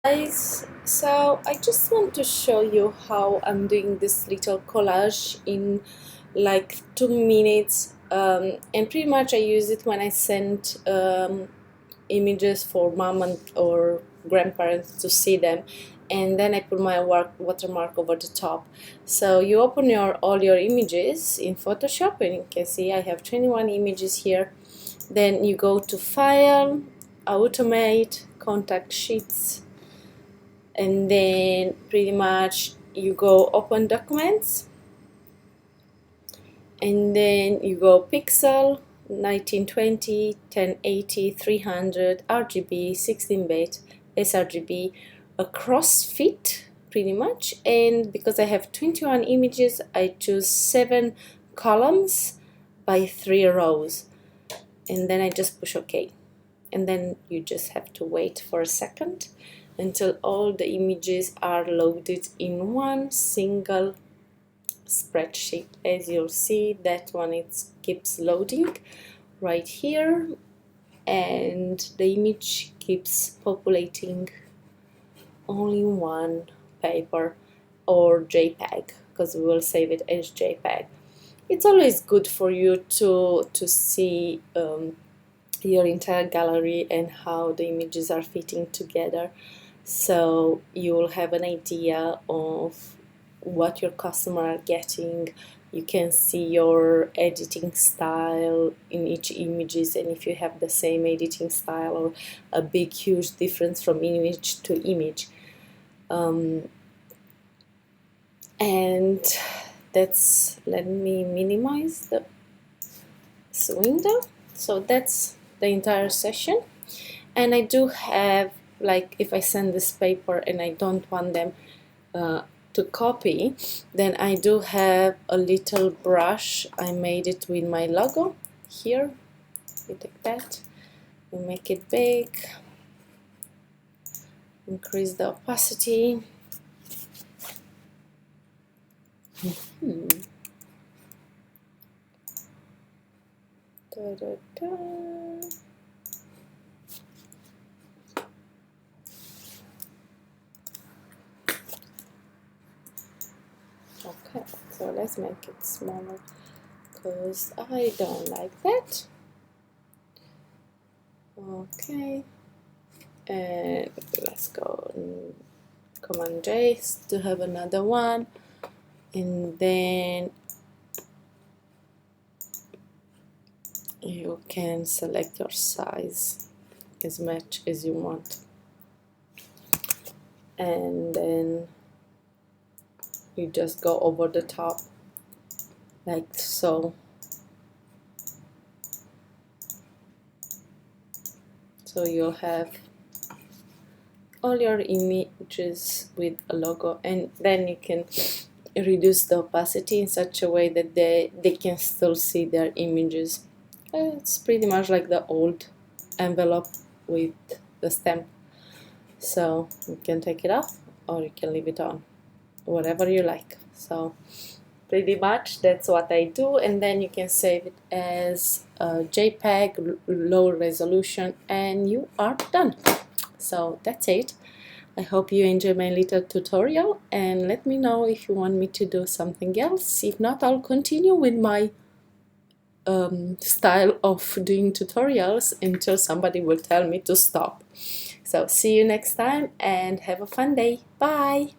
Guys, so I just want to show you how I'm doing this little collage in like 2 minutes, and pretty much I use it when I send images for mom and or grandparents to see them, and then I put my watermark over the top. So you open all your images in Photoshop, and you can see I have 21 images here. Then you go to File, Automate, Contact Sheets, and then pretty much you go Open Documents, and then you go Pixel, 1920, 1080, 300, RGB, 16-bit, sRGB, a crossfit pretty much. And because I have 21 images, I choose 7 columns by 3 rows, and then I just push OK. And then you just have to wait for a second until all the images are loaded in one single spreadsheet. As you'll see, that one keeps loading right here, and the image keeps populating only one paper or JPEG, because we will save it as JPEG. It's always good for you to see your entire gallery and how the images are fitting together, so you will have an idea of what your customer are getting. You can see your editing style in each images, and if you have the same editing style or a big huge difference from image to image. And let me minimize this window. So that's the entire session. And I do have, like, if I send this paper and I don't want them to copy, then I do have a little brush. I made it with my logo here. You take that, you make it big, increase the opacity. Da, da, da. Okay, so let's make it smaller because I don't like that. Okay, and let's go Command J to have another one, and then you can select your size as much as you want, and then you just go over the top like so. So you'll have all your images with a logo, and then you can reduce the opacity in such a way that they can still see their images. It's pretty much like the old envelope with the stamp. So you can take it off or you can leave it on, whatever you like. So pretty much that's what I do, and then you can save it as a JPEG, low resolution, and you are done. So that's it. I hope you enjoy my little tutorial, and let me know if you want me to do something else. If not, I'll continue with my style of doing tutorials until somebody will tell me to stop. So see you next time and have a fun day. Bye!